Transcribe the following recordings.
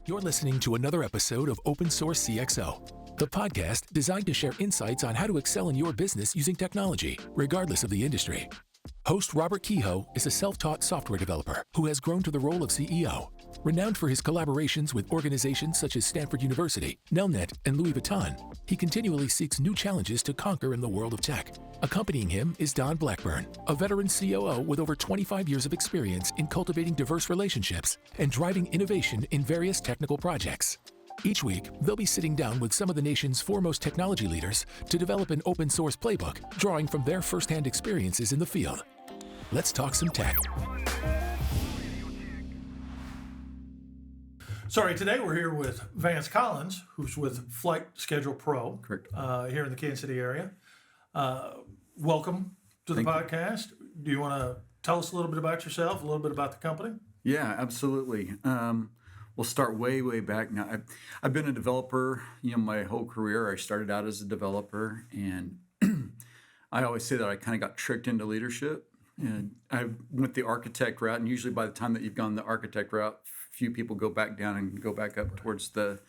You're listening to another episode of Open Source CXO, the podcast designed to share insights on how to excel in your business using technology, regardless of the industry. Host Robert Kehoe is a self-taught software developer who has grown to the role of CEO. Renowned for his collaborations with organizations such as Stanford University, Nelnet, and Louis Vuitton, he continually seeks new challenges to conquer in the world of tech. Accompanying him is Don Blackburn, a veteran COO with over 25 years of experience in cultivating diverse relationships and driving innovation in various technical projects. Each week, they'll be sitting down with some of the nation's foremost technology leaders to develop an open source playbook, drawing from their firsthand experiences in the field. Let's talk some tech. Sorry, today we're here with Vance Collins, who's with Flight Schedule Pro. Correct. Here in the Kansas City area. Welcome to the podcast. Do you want to tell us a little bit about yourself, a little bit about the company? Yeah, absolutely. We'll start way back now. I've been a developer, my whole career. I started out as a developer, and I always say that I kind of got tricked into leadership. And I went the architect route, and usually by the time that you've gone the architect route, few people go back down and go back up towards the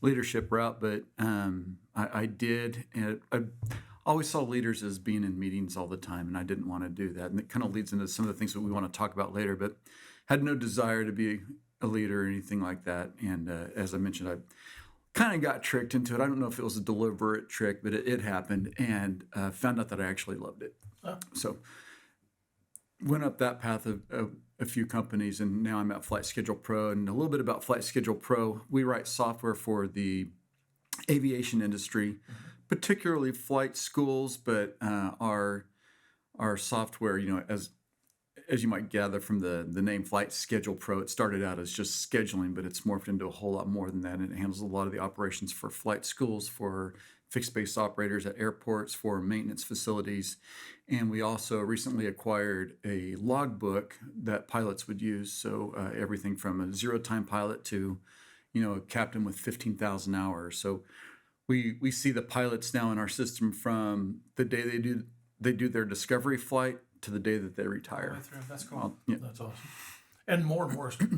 leadership route. But I did, and I always saw leaders as being in meetings all the time, and I didn't want to do that. And it kind of leads into some of the things that we want to talk about later, but had no desire to be a leader or anything like that. And as I mentioned, I kind of got tricked into it. I don't know if it was a deliberate trick, but it happened, and found out that I actually loved it. Oh. So went up that path of a few companies, and now I'm at Flight Schedule Pro. And a little bit about Flight Schedule Pro: we write software for the aviation industry, particularly flight schools, but our software, as you might gather from the name Flight Schedule Pro, it started out as just scheduling, but it's morphed into a whole lot more than that. And it handles a lot of the operations for flight schools, for fixed-base operators at airports, for maintenance facilities. And we also recently acquired a logbook that pilots would use. So everything from a zero-time pilot to, a captain with 15,000 hours. So we see the pilots now in our system from the day they do their discovery flight to the day that they retire. That's cool. Yeah. That's awesome. And more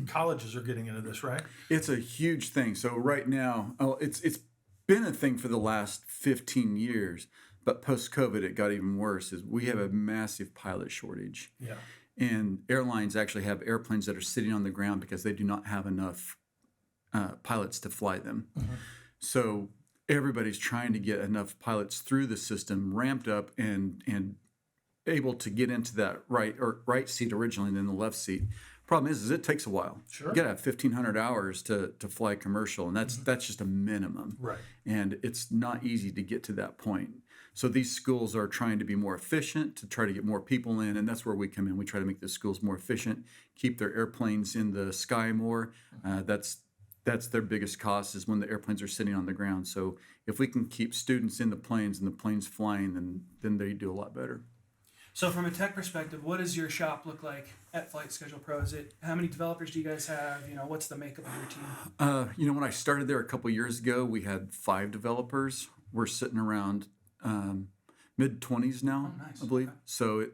colleges are getting into this, right? It's a huge thing. So right now, it's been a thing for the last 15 years, but post-COVID, it got even worse. Is we have a massive pilot shortage. Yeah. And airlines actually have airplanes that are sitting on the ground because they do not have enough pilots to fly them. Mm-hmm. So everybody's trying to get enough pilots through the system, ramped up and able to get into that right seat originally and then the left seat. Problem is it takes a while. Sure. You got to have 1,500 hours to fly commercial, and that's just a minimum. Right. And it's not easy to get to that point. So these schools are trying to be more efficient, to try to get more people in, and that's where we come in. We try to make the schools more efficient, keep their airplanes in the sky more. That's their biggest cost, is when the airplanes are sitting on the ground. So if we can keep students in the planes and the planes flying, then they do a lot better. So from a tech perspective, what does your shop look like at Flight Schedule Pro? How many developers do you guys have? What's the makeup of your team? When I started there a couple years ago, we had 5 developers. We're sitting around mid-20s now, I believe. Okay. So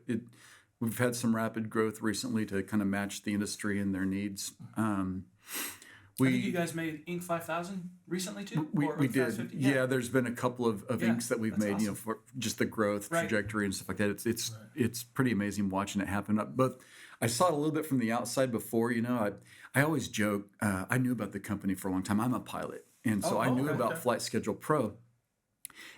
we've had some rapid growth recently to kind of match the industry and their needs. I think you guys made Inc. 5000 recently too? We did. Yeah, there's been a couple of Incs that we've made, awesome. For just the growth trajectory and stuff like that. It's pretty amazing watching it happen. But I saw it a little bit from the outside before. I always joke, I knew about the company for a long time. I'm a pilot. And so I knew about Flight Schedule Pro.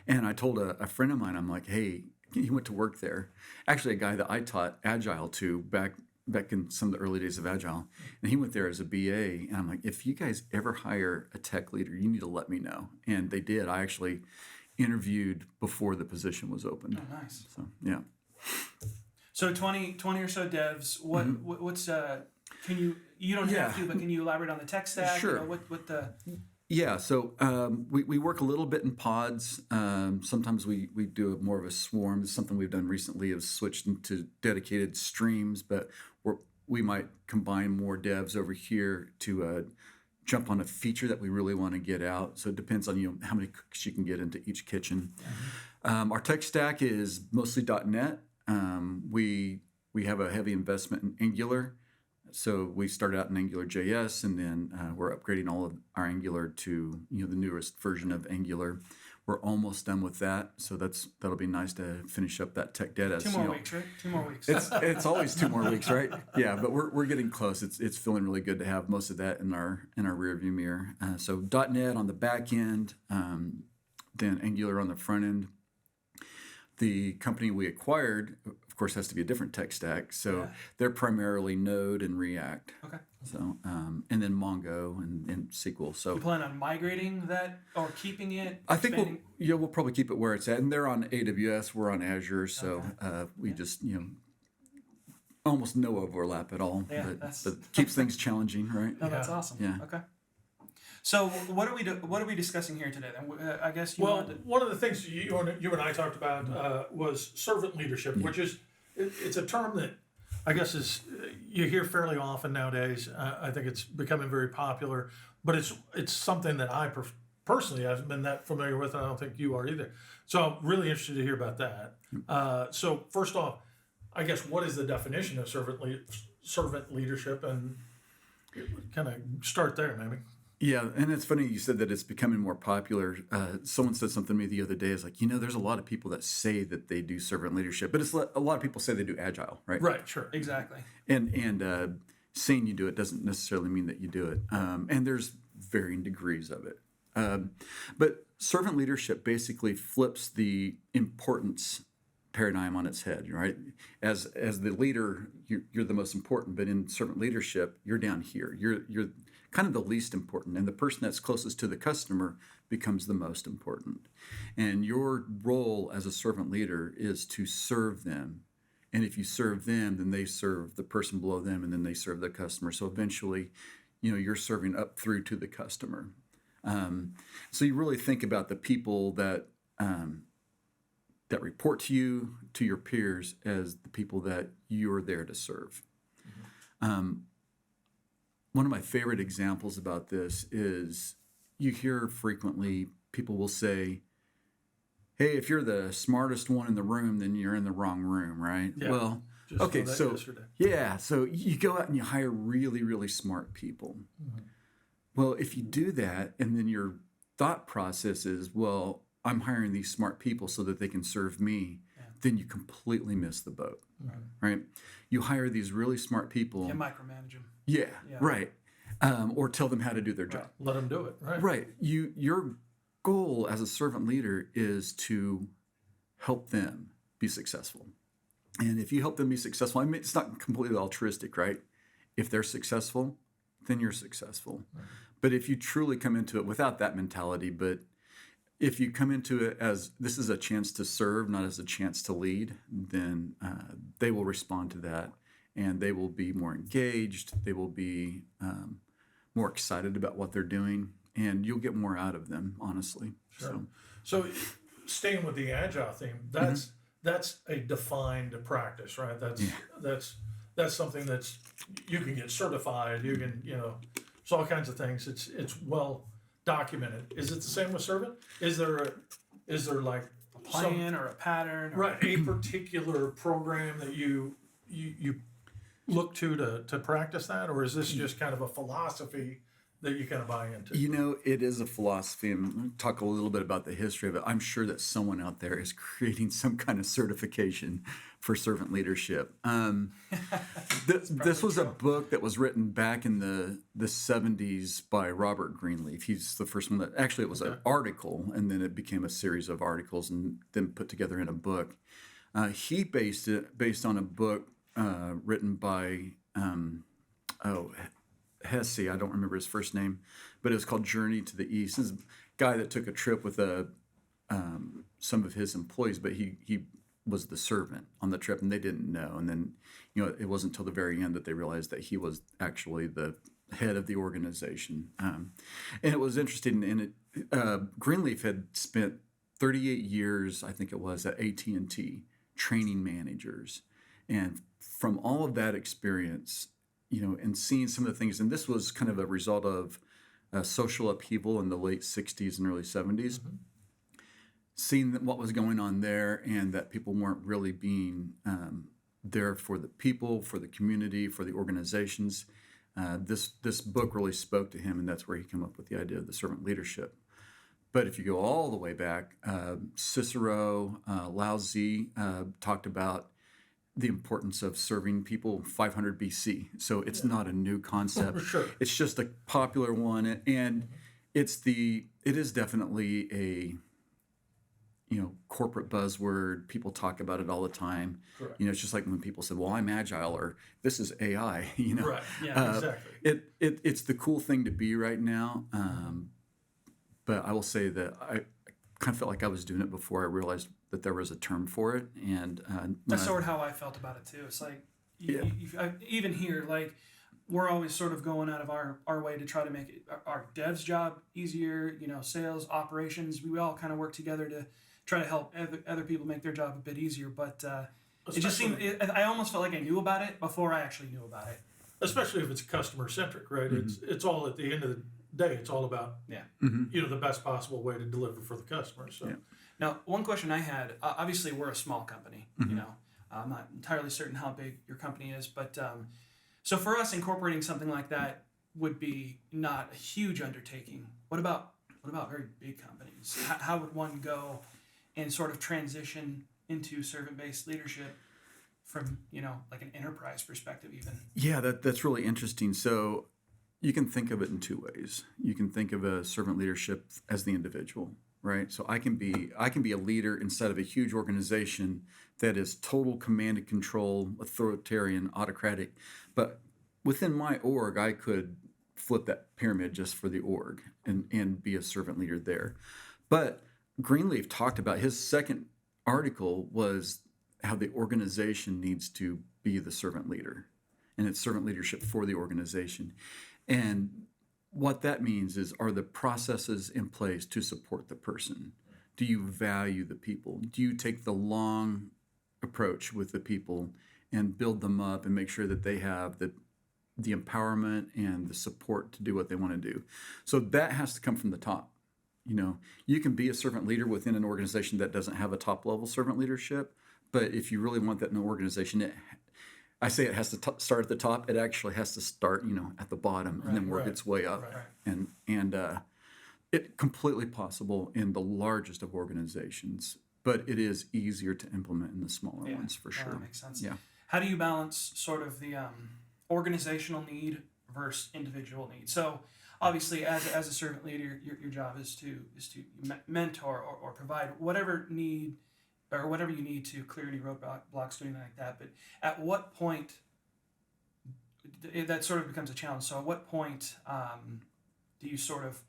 And I told a friend of mine, I'm like, hey, he went to work there. Actually, a guy that I taught Agile to back in some of the early days of Agile. And he went there as a BA. And I'm like, if you guys ever hire a tech leader, you need to let me know. And they did. I actually interviewed before the position was open. Oh, nice. So, yeah. So 20 or so devs. What's you don't have to, but can you elaborate on the tech stack? Sure. Yeah, so we work a little bit in pods. Sometimes we do more of a swarm. It's something we've done recently, is switched into dedicated streams, but we might combine more devs over here to jump on a feature that we really want to get out. So it depends on how many cooks you can get into each kitchen. Mm-hmm. Our tech stack is mostly .NET. We have a heavy investment in Angular. So we started out in Angular JS, and then we're upgrading all of our Angular to the newest version of Angular. We're almost done with that, so that'll be nice to finish up that tech debt. As, 2 more weeks, right? 2 more weeks. It's always 2 more weeks, right? Yeah, but we're getting close. It's feeling really good to have most of that in our rearview mirror. So .NET on the back end, then Angular on the front end. The company we acquired, of course, has to be a different tech stack. So they're primarily Node and React. Okay. So and then Mongo and SQL. So You plan on migrating that or keeping it? I think expanding? we'll probably keep it where it's at. And they're on AWS, we're on Azure. So we just almost no overlap at all. Yeah, but keeps things challenging, right? No, that's awesome. Yeah. Okay. So what are we discussing here today? Then I guess One of the things you and I talked about was servant leadership, which is it's a term that I guess is you hear fairly often nowadays. I think it's becoming very popular, but it's something that I personally haven't been that familiar with, and I don't think you are either. So I'm really interested to hear about that. So first off, I guess what is the definition of servant leadership, and kind of start there, maybe. Yeah, and it's funny you said that it's becoming more popular. Someone said something to me the other day. It's like, there's a lot of people that say that they do servant leadership, but a lot of people say they do agile, right? Right, sure. exactly. And saying you do it doesn't necessarily mean that you do it. And there's varying degrees of it. But servant leadership basically flips the importance paradigm on its head, right? As the leader, you're the most important, but in servant leadership, you're down here. You're kind of the least important, and the person that's closest to the customer becomes the most important. And your role as a servant leader is to serve them. And if you serve them, then they serve the person below them, and then they serve the customer. So eventually, you're serving up through to the customer. So you really think about the people that report to you, to your peers, as the people that you're there to serve. One of my favorite examples about this is you hear frequently people will say, hey, if you're the smartest one in the room, then you're in the wrong room, right? Yeah. Well, Just okay, saw that so yesterday. so you go out and you hire really, really smart people. Well, if you do that, and then your thought process is, well, I'm hiring these smart people so that they can serve me, then you completely miss the boat, right? You hire these really smart people. You micromanage them. Yeah, right. Or tell them how to do their job. Let them do it, right? Right. Your goal as a servant leader is to help them be successful. And if you help them be successful, it's not completely altruistic, right? If they're successful, then you're successful. Right. But if you truly come into it without that mentality, but if you come into it as this is a chance to serve, not as a chance to lead, then they will respond to that, and they will be more engaged. They will be more excited about what they're doing, and you'll get more out of them, honestly. Sure. So staying with the agile theme, that's a defined practice, right? That's something that's you can get certified. You can it's all kinds of things. It's well documented. Is it the same with servant? Is there like A plan or a pattern? Right, a particular program that you look to practice that, or is this just kind of a philosophy that you kind of buy into? It is a philosophy, and we'll talk a little bit about the history of it. I'm sure that someone out there is creating some kind of certification for servant leadership. This was a book that was written back in the 70s by Robert Greenleaf. He's the first one actually it was an article, and then it became a series of articles and then put together in a book. He based on a book written by Hesse, I don't remember his first name, but it was called Journey to the East. This is a guy that took a trip with some of his employees, but he was the servant on the trip, and they didn't know. And then, it wasn't until the very end that they realized that he was actually the head of the organization. And it was interesting. And Greenleaf had spent 38 years, I think it was, at AT&T training managers. And from all of that experience, and seeing some of the things, and this was kind of a result of social upheaval in the late 60s and early 70s, seeing what was going on there and that people weren't really being there for the people, for the community, for the organizations. This book really spoke to him, and that's where he came up with the idea of the servant leadership. But if you go all the way back, Cicero, Lao Tzu talked about the importance of serving people 500 BC. So it's not a new concept. Sure. It's just a popular one, and it is definitely a corporate buzzword. People talk about it all the time. Correct. It's just like when people say, "Well, I'm agile," or "This is AI." Right. Yeah. Exactly. It's the cool thing to be right now. But I will say that I kind of felt like I was doing it before I realized that there was a term for it. And that's sort of how I felt about it too. It's like, even here, like we're always sort of going out of our way to try to make our devs' job easier. Sales, operations, we all kind of work together to try to help other people make their job a bit easier. But it just seemed, I almost felt like I knew about it before I actually knew about it. Especially if it's customer centric, right? Mm-hmm. It's all at the end of the day. It's all about the best possible way to deliver for the customer. So now, one question I had. Obviously, we're a small company. I'm not entirely certain how big your company is, but so for us, incorporating something like that would be not a huge undertaking. What about very big companies? How would one go and sort of transition into servant-based leadership from like an enterprise perspective even? Yeah, that's really interesting. So you can think of it in two ways. You can think of a servant leadership as the individual, right? So I can be a leader inside of a huge organization that is total command and control, authoritarian, autocratic. But within my org, I could flip that pyramid just for the org and be a servant leader there. But Greenleaf talked about, his second article was how the organization needs to be the servant leader, and it's servant leadership for the organization. And what that means is, are the processes in place to support the person? Do you value the people? Do you take the long approach with the people and build them up and make sure that they have the empowerment and the support to do what they want to do? So that has to come from the top. You can be a servant leader within an organization that doesn't have a top-level servant leadership, but if you really want that in an organization, I say it has to start at the top. It actually has to start, at the bottom and then work its way up. Right. And it's completely possible in the largest of organizations, but it is easier to implement in the smaller ones for sure. That makes sense. Yeah. How do you balance sort of the organizational need versus individual need? So obviously, as a servant leader, your job is to mentor or provide whatever need or whatever you need to clear any roadblocks, doing like that. But at what point that sort of becomes a challenge? So at what point do you sort of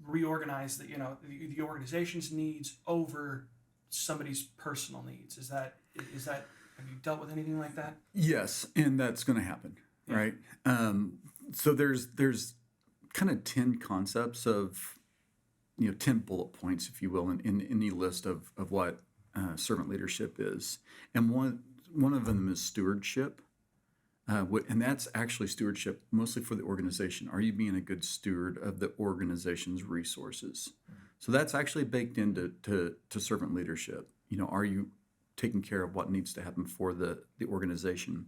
reorganize the organization's needs over somebody's personal needs? Is that have you dealt with anything like that? Yes, and that's going to happen, right? So there's kind of 10 concepts of 10 bullet points, if you will, in any list of what servant leadership is. And one of them is stewardship. And that's actually stewardship mostly for the organization. Are you being a good steward of the organization's resources? So that's actually baked into servant leadership. Are you taking care of what needs to happen for the organization?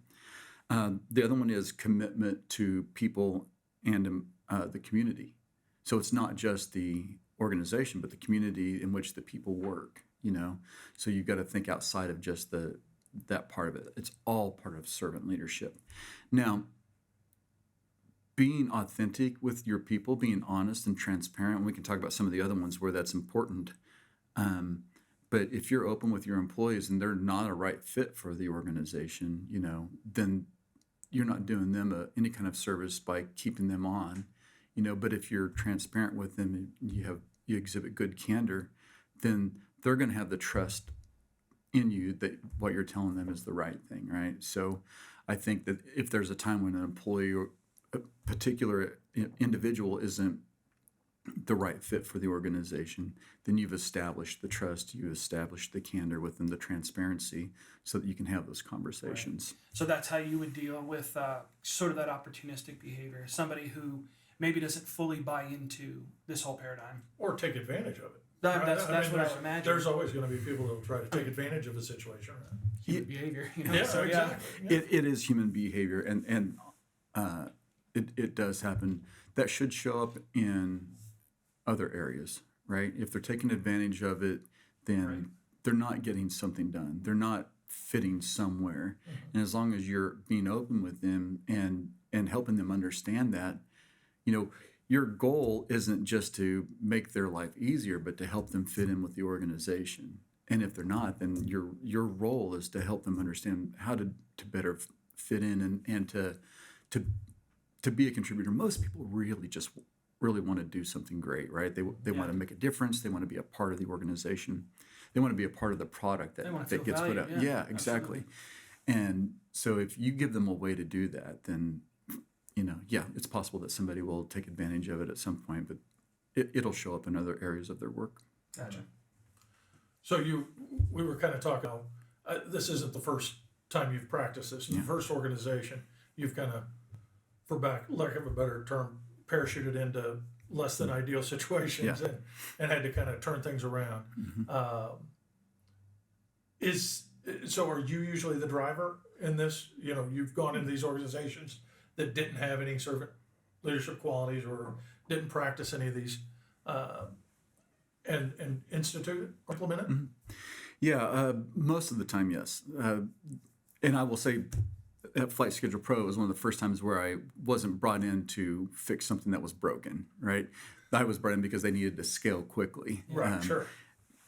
The other one is commitment to people and the community. So it's not just the organization, but the community in which the people work, So you've got to think outside of just that part of it. It's all part of servant leadership. Now, being authentic with your people, being honest and transparent, we can talk about some of the other ones where that's important. But if you're open with your employees and they're not a right fit for the organization, then you're not doing them any kind of service by keeping them on. But if you're transparent with them and you exhibit good candor, then they're going to have the trust in you that what you're telling them is the right thing, right? So I think that if there's a time when an employee or a particular individual isn't the right fit for the organization, then you've established the trust, you've established the candor within the transparency so that you can have those conversations. Right. So that's how you would deal with sort of that opportunistic behavior, somebody who maybe doesn't fully buy into this whole paradigm. Or take advantage of it. That's what I would imagine. There's always going to be people that will try to take advantage of a situation. human behavior. You know? Yeah, So, exactly. Yeah. It is human behavior, and it does happen. That should show up in other areas, right? If they're taking advantage of it, then Right. they're not getting something done. They're not fitting somewhere. And as long as you're being open with them and helping them understand that, your goal isn't just to make their life easier, but to help them fit in with the organization. And if they're not, then your role is to help them understand how to better fit in and to be a contributor. Most people really want to do something great, right? They want to make a difference. They want to be a part of the organization. They want to be a part of the product They want that to gets feel put out. valued, Yeah, exactly. And so if you give them a way to do that, then it's possible that somebody will take advantage of it at some point, but it'll show up in other areas of their work. Gotcha. So we were kind of talking. This isn't the first time you've practiced this. In the first organization, you've kind of, for lack of a better term, parachuted into less than ideal situations and had to kind of turn things around. So are you usually the driver in this? You've gone into these organizations that didn't have any servant leadership qualities or didn't practice any of these and institute it, implement it? Yeah, most of the time, yes. And I will say at Flight Schedule Pro was one of the first times where I wasn't brought in to fix something that was broken, right? I was brought in because they needed to scale quickly. Right, sure.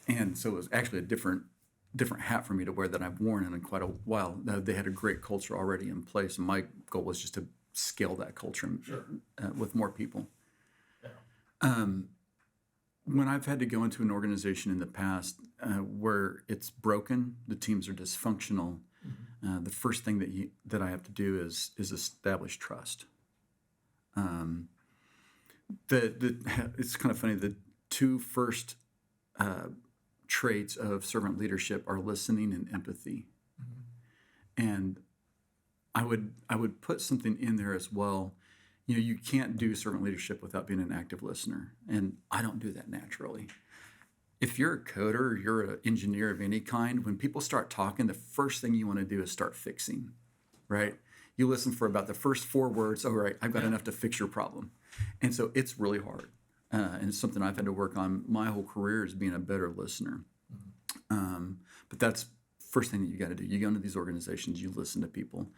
And so it was actually a different hat for me to wear that I've worn in quite a while. They had a great culture already in place, and my goal was just to scale that culture with more people. Yeah. When I've had to go into an organization in the past where it's broken, the teams are dysfunctional, the first thing that I have to do is establish trust. It's kind of funny. The two first traits of servant leadership are listening and empathy, and I would put something in there as well. You can't do servant leadership without being an active listener, and I don't do that naturally. If you're a coder or you're an engineer of any kind, when people start talking, the first thing you want to do is start fixing, right? You listen for about the first 4 words. Oh, right, I've got enough to fix your problem. And so it's really hard. And it's something I've had to work on my whole career is being a better listener. But that's first thing that you got to do. You go into these organizations, you listen to people.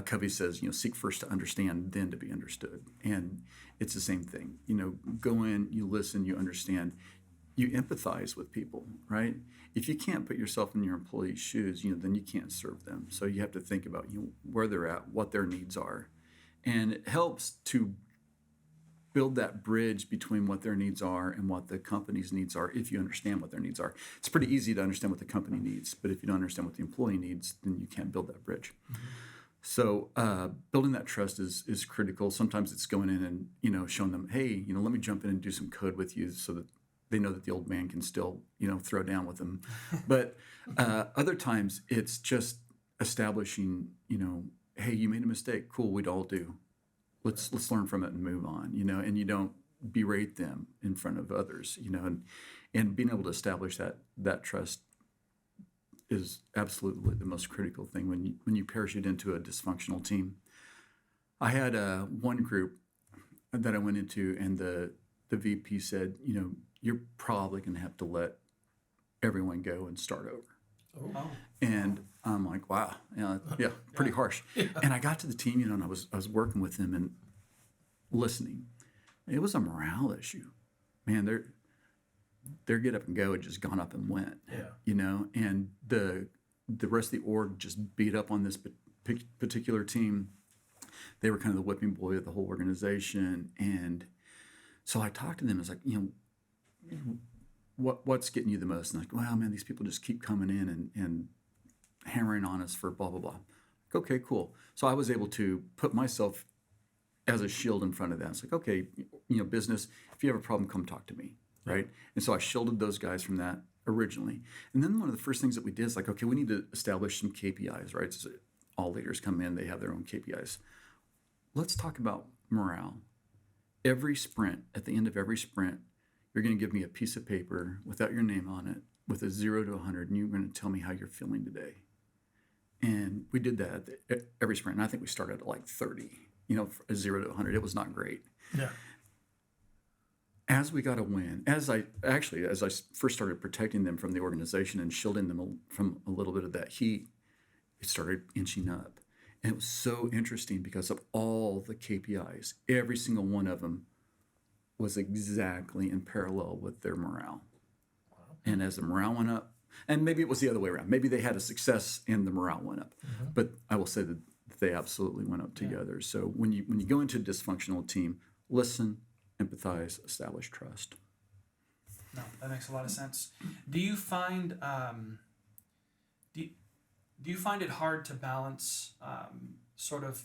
Covey says, seek first to understand, then to be understood. And it's the same thing. Go in, you listen, you understand. You empathize with people, right? If you can't put yourself in your employee's shoes, then you can't serve them. So you have to think about where they're at, what their needs are. And it helps to build that bridge between what their needs are and what the company's needs are if you understand what their needs are. It's pretty easy to understand what the company needs, but if you don't understand what the employee needs, then you can't build that bridge. So building that trust is critical. Sometimes it's going in and showing them, hey, let me jump in and do some code with you so that they know that the old man can still throw down with them. But other times it's just establishing, hey, you made a mistake. Cool, we'd all do. Let's learn from it and move on. And you don't berate them in front of others. And being able to establish that trust is absolutely the most critical thing when you parachute into a dysfunctional team. I had one group that I went into, and the VP said, you're probably going to have to let everyone go and start over. Oh. And I'm like, wow, pretty harsh. And I got to the team, and I was working with them and listening. It was a morale issue, man. Their get up and go had just gone up and went. And the rest of the org just beat up on this particular team. They were kind of the whipping boy of the whole organization, and so I talked to them. It's like, what's getting you the most? And like, well, man, these people just keep coming in and hammering on us for blah, blah, blah. Like, okay, cool. So I was able to put myself as a shield in front of that. It's like, okay, business, if you have a problem, come talk to me, right? And so I shielded those guys from that originally. And then one of the first things that we did is like, okay, we need to establish some KPIs, right? So all leaders come in, they have their own KPIs. Let's talk about morale. Every sprint, at the end of every sprint, you're going to give me a piece of paper without your name on it with a 0 to 100, and you're going to tell me how you're feeling today. And we did that every sprint. And I think we started at like 30, you know, 0 to 100. It was not great. Yeah. As we got a win, as I first started protecting them from the organization and shielding them from a little bit of that heat, it started inching up. And it was so interesting because of all the KPIs, every single one of them was exactly in parallel with their morale. Wow. And as the morale went up, and maybe it was the other way around. Maybe they had a success and the morale went up. Mm-hmm. But I will say that they absolutely went up together. So when you go into a dysfunctional team, listen, empathize, establish trust. No, that makes a lot of sense. Do you find do you find it hard to balance sort of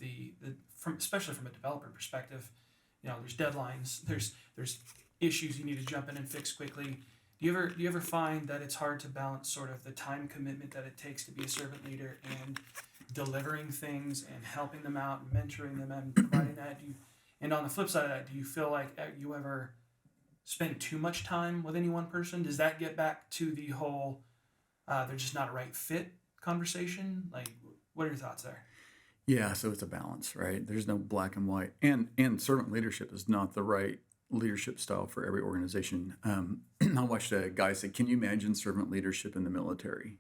especially from a developer perspective? You know, there's deadlines, there's issues you need to jump in and fix quickly. Do you ever find that it's hard to balance sort of the time commitment that it takes to be a servant leader and delivering things and helping them out and mentoring them and providing that? And on the flip side of that, do you feel like you ever spend too much time with any one person? Does that get back to the whole they're just not a right fit conversation? Like, what are your thoughts there? Yeah, so it's a balance, right? There's no black and white. And servant leadership is not the right leadership style for every organization. I watched a guy say, can you imagine servant leadership in the military?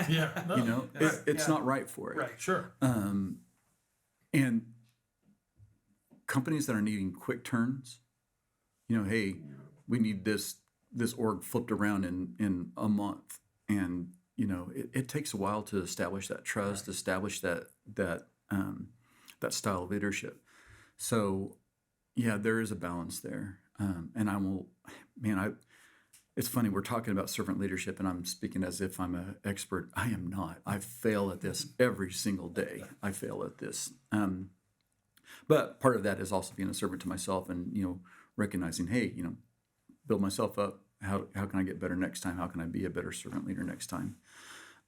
Yeah. No, you know, it's not right for it. Right, sure. And companies that are needing quick turns, you know, hey, we need this org flipped around in a month. And, you know, it takes a while to establish that trust, right. Establish that style of leadership. So, yeah, there is a balance there. And it's funny, we're talking about servant leadership and I'm speaking as if I'm an expert. I am not. I fail at this every single day. I fail at this. But part of that is also being a servant to myself and, you know, recognizing, hey, you know, build myself up. How can I get better next time? How can I be a better servant leader next time?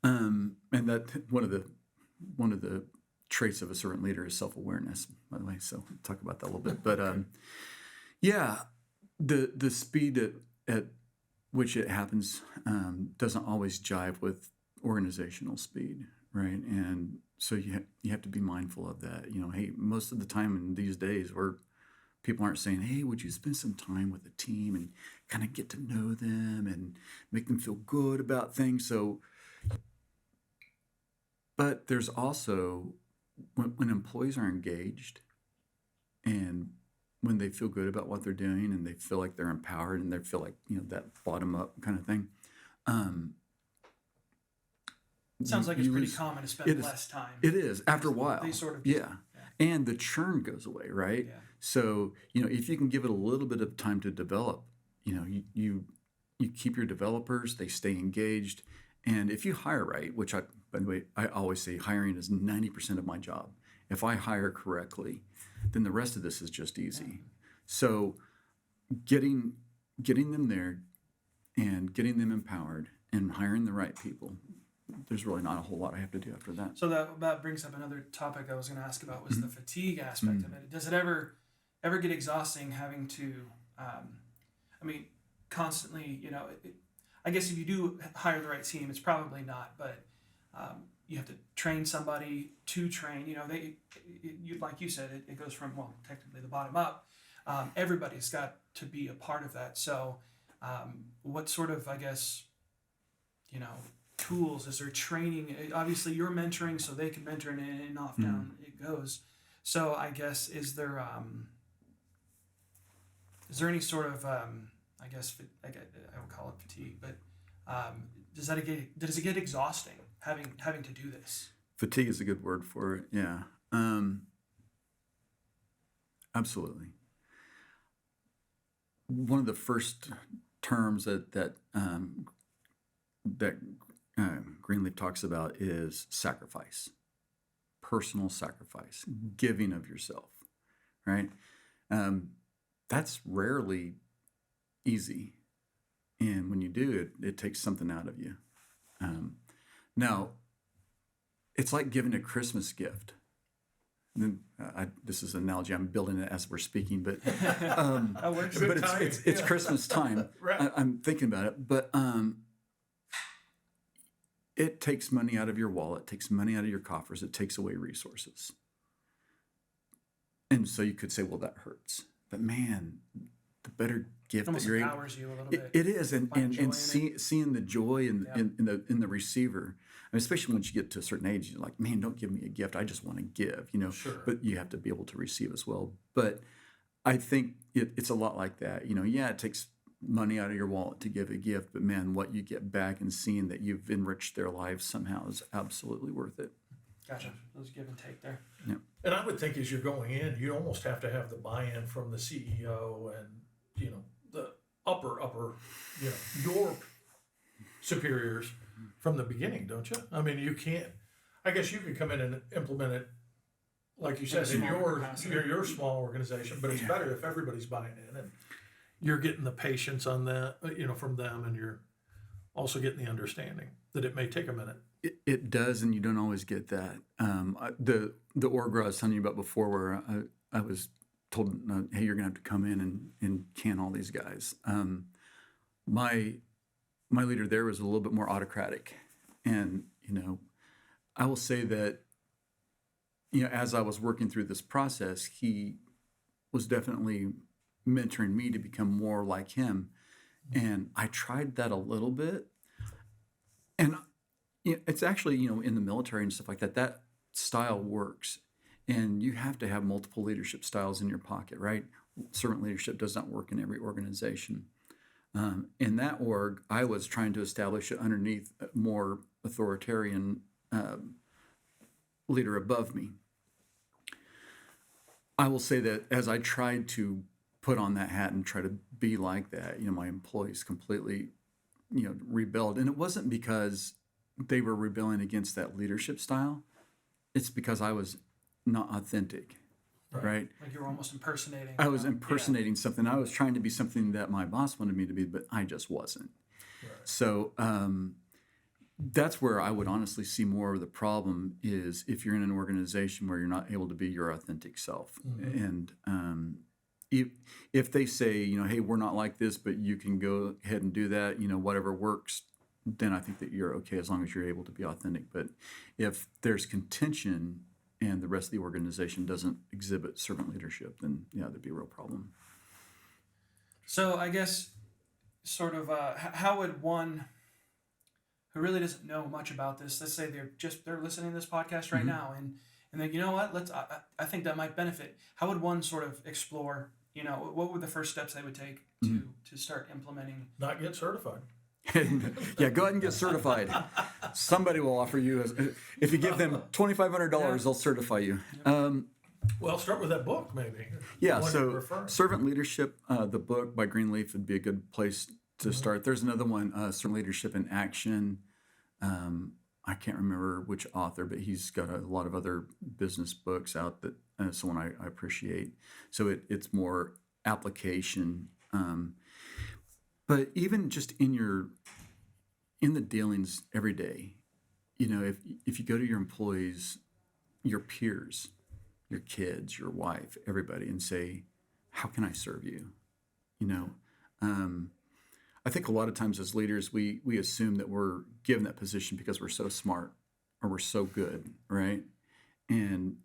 And that one of the traits of a servant leader is self-awareness, by the way. So we'll talk about that a little bit. But yeah, the speed at which it happens doesn't always jive with organizational speed, right? And so you have to be mindful of that. You know, hey, most of the time in these days where people aren't saying, hey, would you spend some time with the team and kind of get to know them and make them feel good about things? So, but there's also, when employees are engaged and when they feel good about what they're doing and they feel like they're empowered and they feel like, you know, that bottom up kind of thing. Sounds like it's pretty common to spend less time. It is, after a while. They sort of yeah. And the churn goes away, right? Yeah. So, you know, if you can give it a little bit of time to develop, you know, you keep your developers, they stay engaged. And if you hire right, which by the way, I always say hiring is 90% of my job. If I hire correctly, then the rest of this is just easy. Yeah. So getting them there and getting them empowered and hiring the right people, there's really not a whole lot I have to do after that. So that brings up another topic I was going to ask about was the fatigue aspect of it. Does it ever get exhausting having to, constantly, you know, I guess if you do hire the right team, it's probably not, but you have to train somebody to train, you know, like you said, it goes from, well, technically the bottom up. Everybody's got to be a part of that. So what sort of, I guess, you know, tools is there training? Obviously you're mentoring so they can mentor and off down it goes. So I guess is there any sort of I guess I would call it fatigue, but does it get exhausting having to do this? Fatigue is a good word for it. Yeah. Absolutely. One of the first terms that Greenleaf talks about is sacrifice, personal sacrifice, giving of yourself, right? That's rarely easy. And when you do it, it takes something out of you. Now, it's like giving a Christmas gift. And then, this is an analogy. I'm building it as we're speaking, but it's Christmas time. Right. I'm thinking about it, but it takes money out of your wallet, takes money out of your coffers, it takes away resources. And so you could say, well, that hurts. But man, the better gift Almost that you're able, empowers you a little bit. it is, and Find joy in it. seeing the joy Yeah. in the receiver, and especially once you get to a certain age, you're like, man, don't give me a gift. I just want to give, you know. Sure. But you have to be able to receive as well. But I think it's a lot like that. You know, yeah, it takes money out of your wallet to give a gift, but man, what you get back and seeing that you've enriched their lives somehow is absolutely worth it. Gotcha. Those give and take there. Yeah. And I would think as you're going in, you almost have to have the buy-in from the CEO and, you know, the upper, you know, your superiors from the beginning, don't you? I mean, you can't, I guess you could come in and implement it, like you said, in your small organization, but it's better if everybody's buying in and you're getting the patience on that, you know, from them, and you're also getting the understanding that it may take a minute. It does, and you don't always get that. The org I was telling you about before, where I was told, hey, you're going to have to come in and can all these guys. My leader there was a little bit more autocratic, and you know, I will say that, you know, as I was working through this process, he was definitely mentoring me to become more like him, and I tried that a little bit, and it's actually, you know, in the military and stuff like that, that style works. And you have to have multiple leadership styles in your pocket, right? Servant leadership does not work in every organization. In that org, I was trying to establish it underneath a more authoritarian leader above me. I will say that as I tried to put on that hat and try to be like that, you know, my employees completely, you know, rebelled. And it wasn't because they were rebelling against that leadership style. It's because I was not authentic, right? Like you were almost impersonating. I was impersonating something. I was trying to be something that my boss wanted me to be, but I just wasn't. Right. So that's where I would honestly see more of the problem is if you're in an organization where you're not able to be your authentic self. Mm-hmm. And if they say, you know, hey, we're not like this, but you can go ahead and do that, you know, whatever works, then I think that you're okay as long as you're able to be authentic. But if there's contention and the rest of the organization doesn't exhibit servant leadership, then yeah, there'd be a real problem. So I guess sort of how would one who really doesn't know much about this, let's say they're listening to this podcast right now and then, you know what, I think that might benefit. How would one sort of explore, you know, what were the first steps they would take to start implementing? Not get certified. Yeah, go ahead and get certified. Somebody will offer you, if you give them $2,500, they'll certify you. Well, start with that book, maybe. Yeah, so Servant Leadership, the book by Greenleaf would be a good place to start. There's another one, Servant Leadership in Action. I can't remember which author, but he's got a lot of other business books out that someone I appreciate. So it's more application. But even just in the dealings every day, you know, if you go to your employees, your peers, your kids, your wife, everybody, and say, how can I serve you? You know, I think a lot of times as leaders, we assume that we're given that position because we're so smart or we're so good, right? And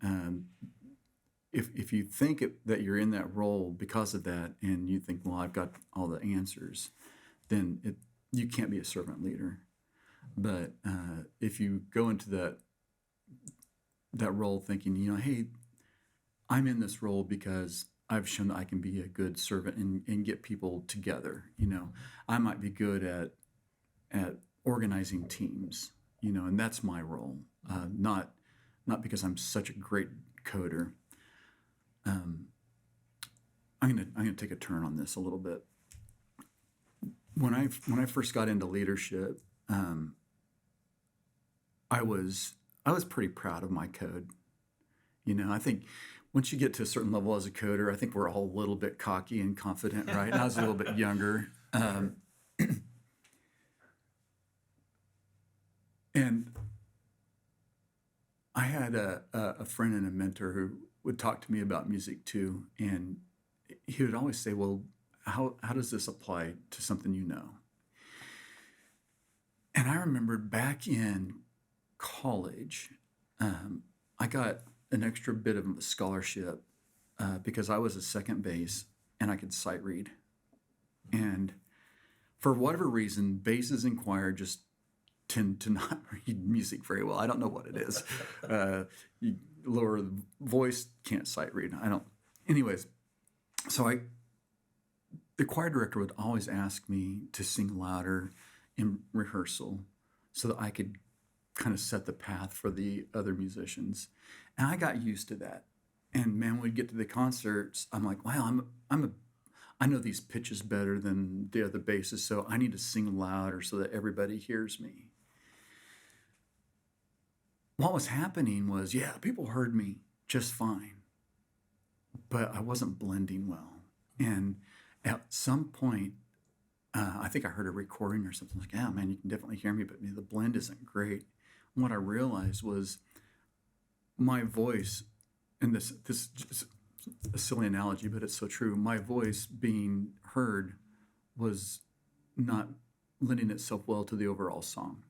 if you think that you're in that role because of that, and you think, well, I've got all the answers, then you can't be a servant leader. But if you go into that role thinking, you know, hey, I'm in this role because I've shown that I can be a good servant and get people together. You know, I might be good at organizing teams, you know, and that's my role, not because I'm such a great coder. I'm gonna take a turn on this a little bit. When I first got into leadership, I was pretty proud of my code. You know, I think once you get to a certain level as a coder, I think we're all a little bit cocky and confident, right? And I was a little bit younger. And I had a friend and a mentor who would talk to me about music too. And he would always say, well, how does this apply to something you know? And I remembered back in college, I got an extra bit of a scholarship because I was a second base and I could sight read. And for whatever reason, basses in choir just tend to not read music very well. I don't know what it is. You lower the voice, can't sight read. I don't. Anyways, so the choir director would always ask me to sing louder in rehearsal so that I could kind of set the path for the other musicians. And I got used to that. And man, when we'd get to the concerts, I'm like, wow, I know these pitches better than the other basses, so I need to sing louder so that everybody hears me. What was happening was, yeah, people heard me just fine, but I wasn't blending well. And at some point, I think I heard a recording or something like, yeah, man, you can definitely hear me, but the blend isn't great. And what I realized was my voice, and this is a silly analogy, but it's so true. My voice being heard was not lending itself well to the overall song.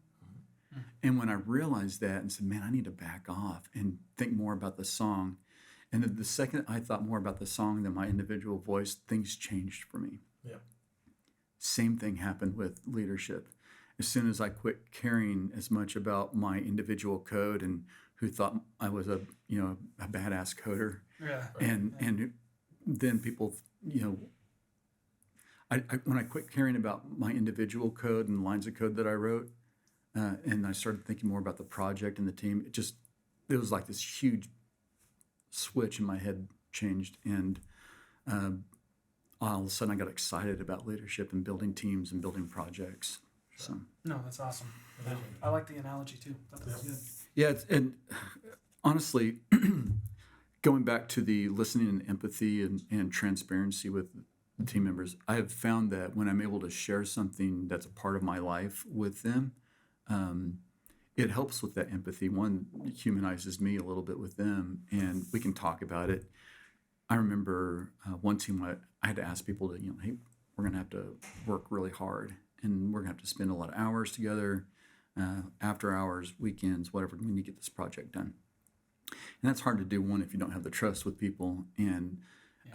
And when I realized that and said, man, I need to back off and think more about the song. And the second I thought more about the song than my individual voice, things changed for me. Yeah. Same thing happened with leadership. As soon as I quit caring as much about my individual code and who thought I was a badass coder, and then people, when I quit caring about my individual code and lines of code that I wrote, and I started thinking more about the project and the team, it was like this huge switch in my head changed, and all of a sudden I got excited about leadership and building teams and building projects. So no, that's awesome. I like the analogy too. That's good. Yeah, and honestly, going back to the listening and empathy and transparency with the team members, I have found that when I'm able to share something that's a part of my life with them, it helps with that empathy. One, it humanizes me a little bit with them, and we can talk about it. I remember one team I had to ask people to, hey, we're going to have to work really hard, and we're going to have to spend a lot of hours together, after hours, weekends, whatever, we need to get this project done. And that's hard to do, one, if you don't have the trust with people. And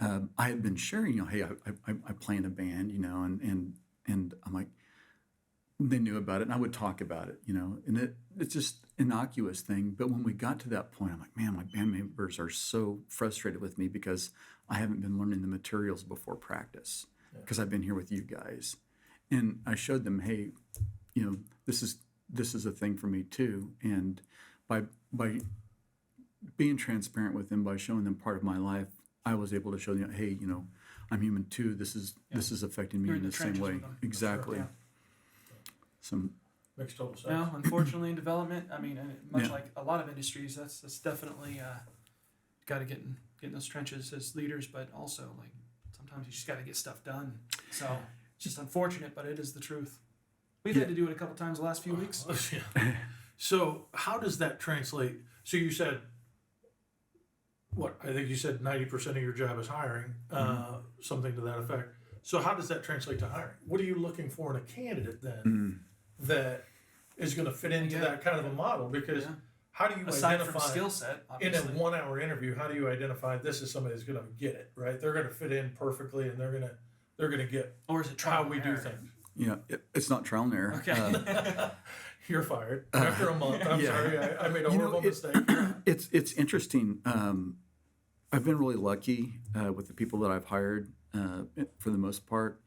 I had been sharing, hey, I play in a band, and I'm like, they knew about it, and I would talk about it, and it's just innocuous thing. But when we got to that point, I'm like, man, my band members are so frustrated with me because I haven't been learning the materials before practice because I've been here with you guys. And I showed them, hey, this is a thing for me too. And by being transparent with them, by showing them part of my life, I was able to show them, hey, I'm human too. This is affecting me in the same way. Exactly. Sure, yeah. Makes total sense. Now, unfortunately, in development, much like a lot of industries, that's definitely got to get in those trenches as leaders, but also like sometimes you just got to get stuff done. So it's just unfortunate, but it is the truth. We've had to do it a couple times the last few weeks. So how does that translate? So you said, I think you said 90% of your job is hiring, something to that effect. So how does that translate to hiring? What are you looking for in a candidate then that is going to fit into that kind of a model? Because how do you aside identify from skill set, in a obviously. 1-hour interview? How do you identify this is somebody that's going to get it right? They're going to fit in perfectly, and they're going to get Or is it how trial we and do error? things. Yeah, it's not trial and error. Okay. You're fired after a month. I'm sorry, I made a horrible mistake. It's interesting. I've been really lucky with the people that I've hired for the most part.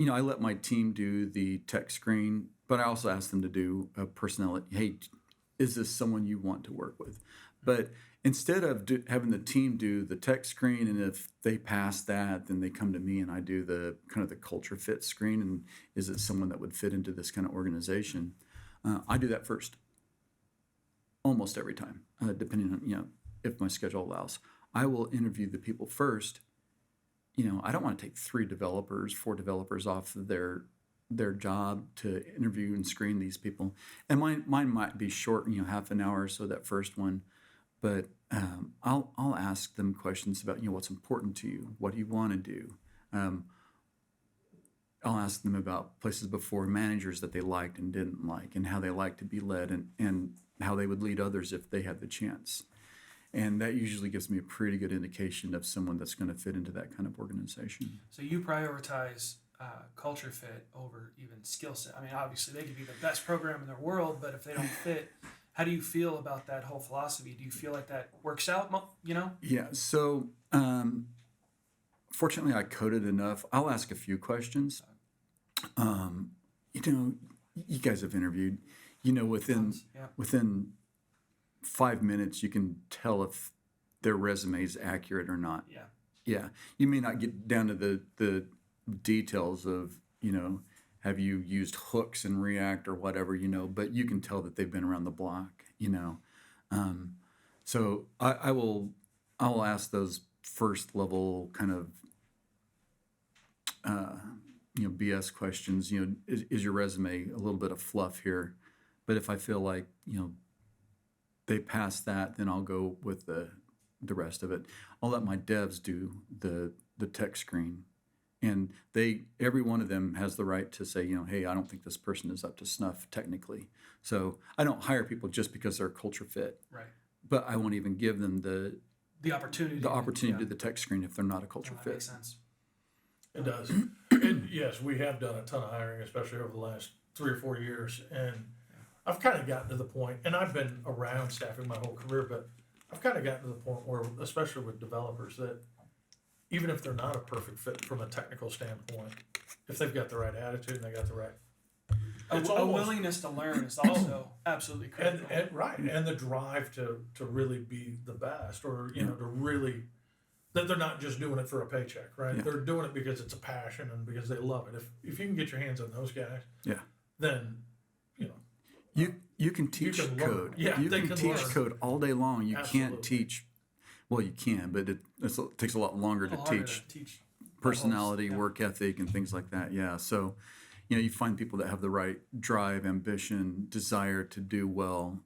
I let my team do the tech screen, but I also ask them to do a personality. Hey, is this someone you want to work with? But instead of having the team do the tech screen, and if they pass that, then they come to me and I do the kind of the culture fit screen. And is it someone that would fit into this kind of organization? I do that first, almost every time, depending on if my schedule allows. I will interview the people first. I don't want to take 4 developers off of their job to interview and screen these people. And mine might be short, half an hour or so, that first one. But I'll ask them questions about, what's important to you. What do you want to do? I'll ask them about places before, managers that they liked and didn't like, and how they like to be led, and how they would lead others if they had the chance. And that usually gives me a pretty good indication of someone that's going to fit into that kind of organization. So you prioritize culture fit over even skill set. I mean, obviously they could be the best program in the world, but if they don't fit, how do you feel about that whole philosophy? Do you feel like that works out, you know? Yeah, so fortunately I coded enough. I'll ask a few questions. You know, you guys have interviewed, you know, within 5 minutes you can tell if their resume is accurate or not. Yeah. Yeah, you may not get down to the details of, you know, have you used hooks in React or whatever, you know, but you can tell that they've been around the block, you know. So I'll ask those first level kind of you know, BS questions. You know, is your resume a little bit of fluff here? But if I feel like, you know, they pass that, then I'll go with the rest of it. I'll let my devs do the tech screen, and every one of them has the right to say, you know, hey, I don't think this person is up to snuff technically. So I don't hire people just because they're a culture fit. Right. But I won't even give them the opportunity to do the tech screen if they're not a culture that fit. makes sense. It does. And yes, we have done a ton of hiring, especially over the last 3 or 4 years. And I've kind of gotten to the point, and I've been around staffing my whole career, but I've kind of gotten to the point where, especially with developers, that even if they're not a perfect fit from a technical standpoint, if they've got the right attitude and they got the right, A willingness to learn is also absolutely critical. and the drive to really be the best, or you know, to really, that they're not just doing it for a paycheck, right? Yeah. They're doing it because it's a passion and because they love it. If you can get your hands on those guys, Yeah. then you know you can teach can learn. code. Yeah, you they can can teach learn. code all day long. You Absolutely. can't teach. Well, you can, but it takes a lot longer to Harder teach to teach personality, yeah. work ethic, and things like that. Yeah. So, you know, you find people that have the right drive, ambition, desire to do well,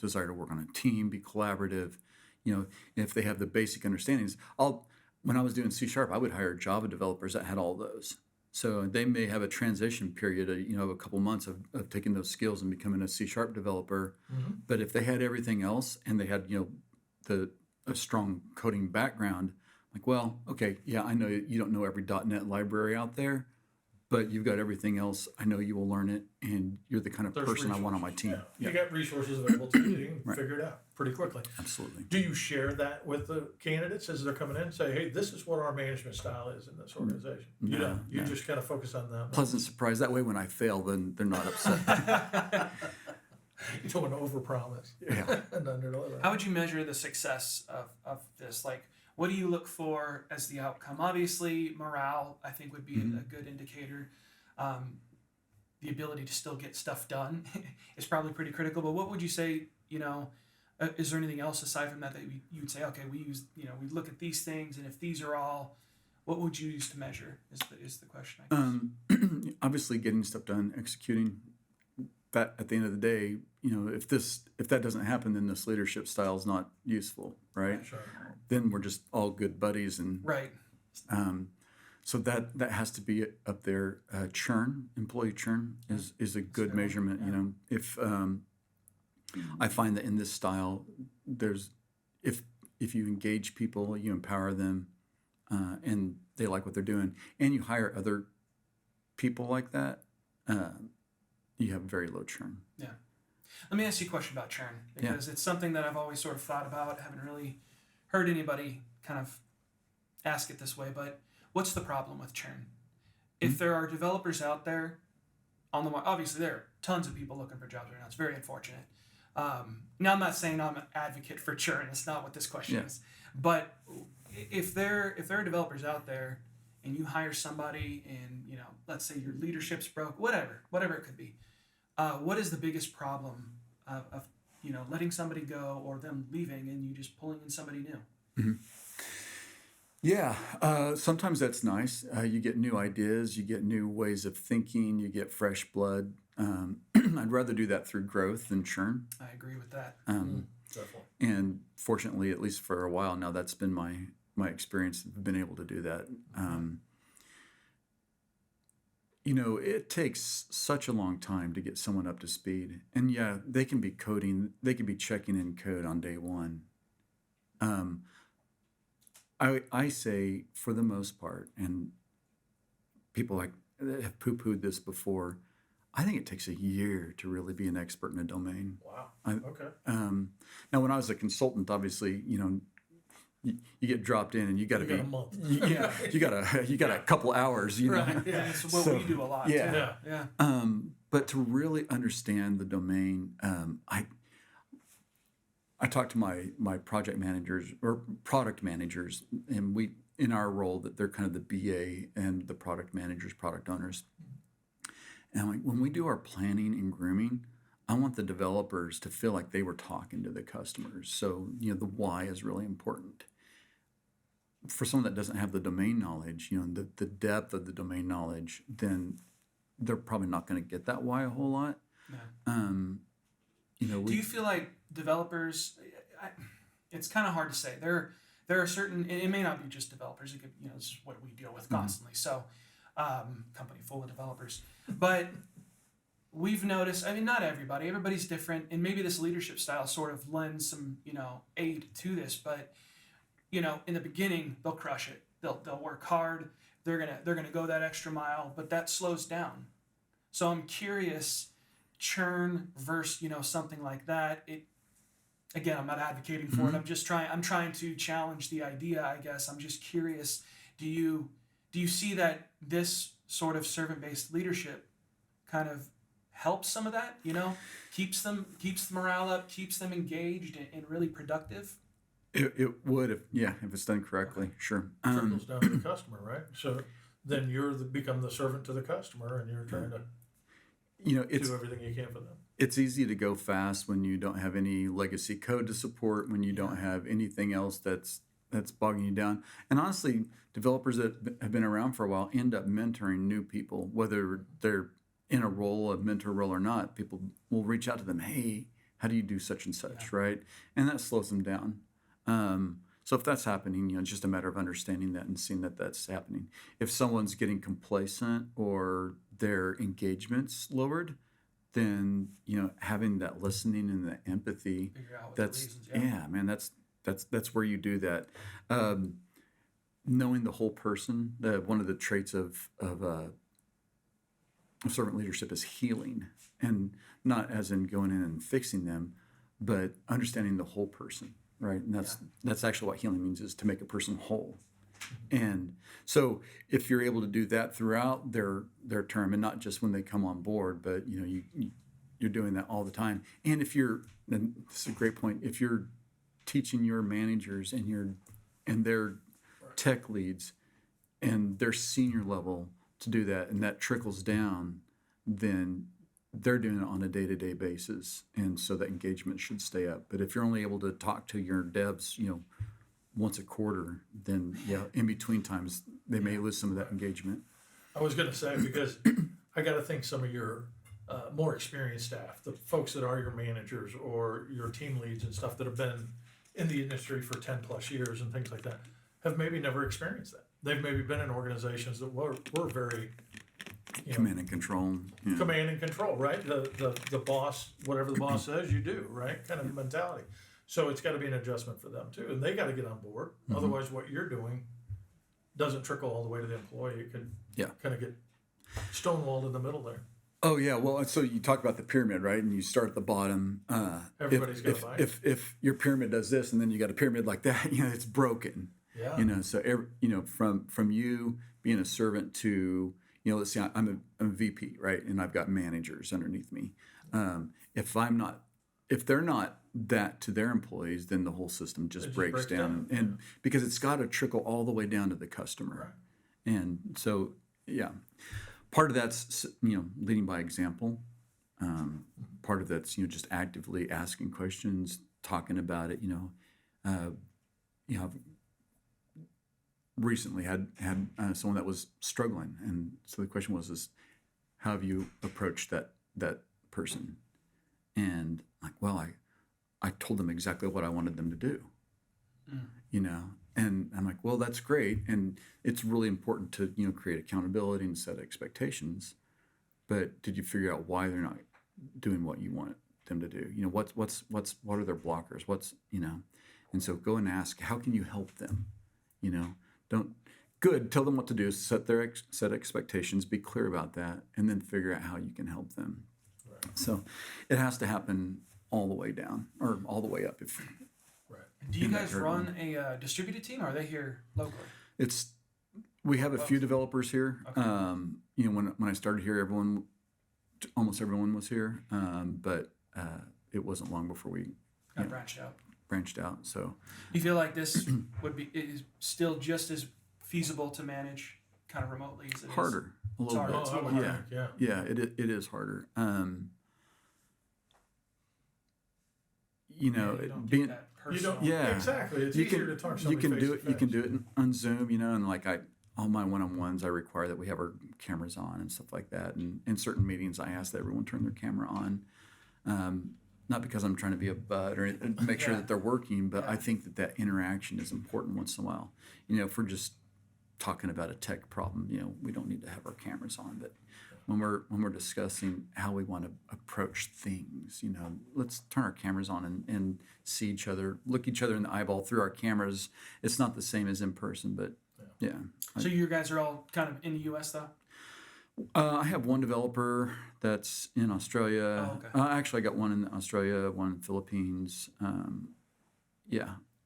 desire to work on a team, be collaborative. You know, if they have the basic understandings. When I was doing C#, I would hire Java developers that had all those. So they may have a transition period, of a couple months of taking those skills and becoming a C# developer. Mm-hmm. But if they had everything else and they had, a strong coding background, like, well, okay, yeah, I know you don't know every .NET library out there, but you've got everything else. I know you will learn it, and you're the kind of there's person I want on my resources. team. Yeah. You got resources available to you. You can Right. figure it out pretty quickly. Absolutely. Do you share that with the candidates as they're coming in? Say, hey, this is what our management style is in this organization. You No, know, you no. just kind of focus on them. Pleasant surprise. That way, when I fail, then they're not upset. You don't want to overpromise Yeah. and underdeliver. How would you measure the success of this? Like, what do you look for as the outcome? Obviously, morale, I think, would be a good indicator. The ability to still get stuff done is probably pretty critical. But what would you say, is there anything else aside from that you'd say, okay, we we look at these things, and if these are all, what would you use to measure is the question, I guess. Obviously, getting stuff done, executing. That at the end of the day, if that doesn't happen, then this leadership style is not useful, right? Sure. Then we're just all good buddies, and Right. so that has to be up there. Employee churn is a good measurement. Yeah. If I find that in this style, if you engage people, you empower them, and they like what they're doing, and you hire other people like that, you have very low churn. Yeah. Let me ask you a question about churn, because it's something that I've always sort of thought about. I haven't really heard anybody kind of ask it this way, but what's the problem with churn? If there are developers out there on the market, obviously there are tons of people looking for jobs right now. It's very unfortunate. Now, I'm not saying I'm an advocate for churn. That's not what this question is. But if there are developers out there and you hire somebody and, let's say your leadership's broke, whatever it could be, what is the biggest problem of letting somebody go or them leaving and you just pulling in somebody new? Mm-hmm. Yeah, sometimes that's nice. You get new ideas, you get new ways of thinking, you get fresh blood. I'd rather do that through growth than churn. I agree with that. Definitely. And fortunately, at least for a while now, that's been my experience. I've been able to do that. It takes such a long time to get someone up to speed. And yeah, they can be coding, they can be checking in code on day one. I say for the most part, and people have poo-pooed this before, I think it takes a year to really be an expert in a domain. Wow. I- Okay. Now, when I was a consultant, obviously, you get dropped in and you got to You be got a month. you got a couple hours, Right. Yeah. That's what So, we do a lot. yeah. Too. Yeah. Yeah. But to really understand the domain, I talk to my project managers or product managers, and we in our role that they're kind of the BA and the product managers, product owners. And I'm like, when we do our planning and grooming, I want the developers to feel like they were talking to the customers. So the why is really important. For someone that doesn't have the domain knowledge, the depth of the domain knowledge, then they're probably not going to get that why a whole lot. Yeah. Do you feel like developers? It's kind of hard to say. There are certain. It may not be just developers. It could, this is what we deal with constantly. So, company full of developers, but we've noticed. I mean, not everybody. Everybody's different, and maybe this leadership style sort of lends some, aid to this. But, in the beginning, they'll crush it. They'll work hard. They're gonna go that extra mile, but that slows down. So I'm curious, churn versus something like that. Again, I'm not advocating for it. I'm trying to challenge the idea, I guess. I'm just curious, do you see that this sort of servant-based leadership kind of helps some of that, keeps the morale up, keeps them engaged and really productive? It would if it's done correctly. Sure. Trickles down to the customer, right? So then become the servant to the customer, and you're trying to it's do everything you can for them. it's easy to go fast when you don't have any legacy code to support, when you don't have anything else that's bogging you down. And honestly, developers that have been around for a while end up mentoring new people, whether they're in a mentor role or not. People will reach out to them, hey, how do you do such and such, right? And that slows them down. So if that's happening, it's just a matter of understanding that and seeing that that's happening. If someone's getting complacent or their engagement's lowered, then having that listening and the empathy, Figure out what that's the reasons, man, that's where you do that. Knowing the whole person, one of the traits of servant leadership is healing, and not as in going in and fixing them, but understanding the whole person. Right, and that's actually what healing means, is to make a person whole. And so if you're able to do that throughout their term, and not just when they come on board, but you're doing that all the time. And this is a great point, if you're teaching your managers and their tech leads and their senior level to do that, and that trickles down, then they're doing it on a day-to-day basis, and so that engagement should stay up. But if you're only able to talk to your devs, once a quarter, then in between times they may lose some of that engagement. I was going to say, because I got to think some of your more experienced staff, the folks that are your managers or your team leads and stuff that have been in the industry for 10 plus years and things like that, have maybe never experienced that. They've maybe been in organizations that were very Command and control. Yeah. command and control, right? The boss, whatever the boss says, you do, right? Kind of mentality. So it's got to be an adjustment for them too, and they got to get on board. Otherwise, what you're doing doesn't trickle all the way to the employee. It could kind of get stonewalled in the middle there. Oh yeah, well, so you talk about the pyramid, right? And you start at the bottom. Everybody's got to buy it. If your pyramid does this, and then you got a pyramid like that, it's broken. Yeah. So from you being a servant to let's say I'm a VP, right? And I've got managers underneath me. If they're not that to their employees, then the whole system just breaks down. And because it's got to trickle all the way down to the customer. Right. And so, part of that's, leading by example. Part of that's, just actively asking questions, talking about it, I've recently had someone that was struggling, and so the question was how have you approached that person? And I told them exactly what I wanted them to do, you know. And I'm like, well, that's great, and it's really important to create accountability and set expectations. But did you figure out why they're not doing what you want them to do? What are their blockers? And so go and ask, how can you help them? Don't tell them what to do, set expectations, be clear about that, and then figure out how you can help them. Right. So it has to happen all the way down or all the way up. Do you guys run a distributed team, or are they here locally? We have a few developers here. Okay. When I started here, almost everyone was here, but it wasn't long before we got branched out. So, do you feel like this is still just as feasible to manage kind of remotely as it harder is? A little bit. Oh, I would think, Yeah. It is harder. You don't get that personal. Exactly. It's easier to talk to somebody You can do face it. to You can face. do it on Zoom. And like all my one-on-ones, I require that we have our cameras on and stuff like that. And in certain meetings, I ask that everyone turn their camera on. Not because I'm trying to be a butt or make sure that they're working, but I think that interaction is important once in a while. If we're just talking about a tech problem, we don't need to have our cameras on. But when we're discussing how we want to approach things, let's turn our cameras on and see each other, look each other in the eyeball through our cameras. It's not the same as in person, but yeah. So you guys are all kind of in the U.S. though? I have one developer that's in Australia. Oh, okay. Actually, I got one in Australia, one in the Philippines.